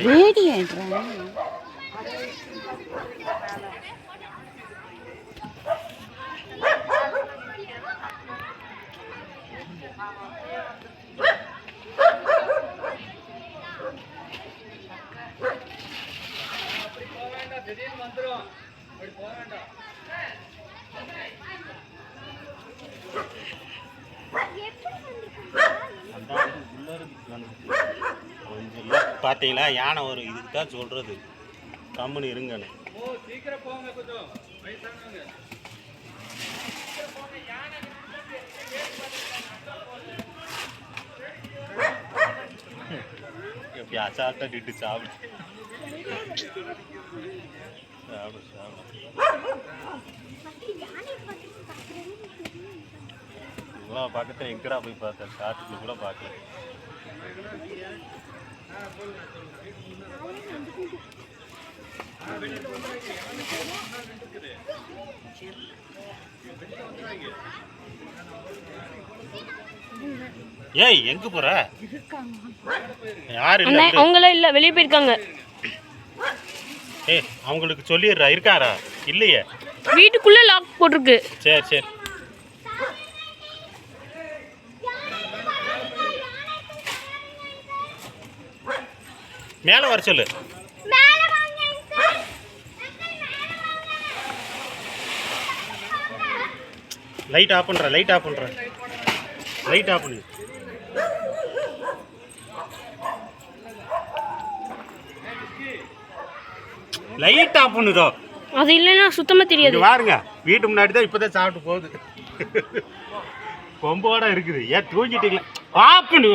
Lady ஆயிடுறாங்க. பார்த்தீங்களா, யானை ஒரு இதுக்கு தான் சொல்றது கம்முன்னு இருங்கன்னு. எப்படி அசால்ட்டா நிட்டு சாப்பிடு சாப்பிடு சாப்பிடு. இவ்வளோ பக்கத்தில் எங்கடா போய் பார்த்தேன், காட்டுக்குள்ள கூட பார்க்கல. ஏய் எங்க போற? யாரு இல்ல? அவங்களே இல்ல, வெளிய போயிருக்காங்க. ஏய் அவங்களுக்கு சொல்லிடுறா, இருக்காரா? இல்லையே, வீட்டுக்குள்ள லாக் போட்டுருக்கு. சரி சரி. மேலே வர சொல்லு. லைட் ஆஃப் பண்ணுற, லைட் ஆஃப் பண்ணுற, லைட் ஆஃப் பண்ணு. லைட் ஆஃப் பண்ணுதோ. அது இல்லைன்னா சுத்தமா தெரியாது. பாருங்க, வீட்டு முன்னாடி தான் இப்போதான் சாப்பிட்டு போகுது. கொம்போட இருக்குது. ஏன் தூங்கிட்டீங்களா? ஆஃப் பண்ணு.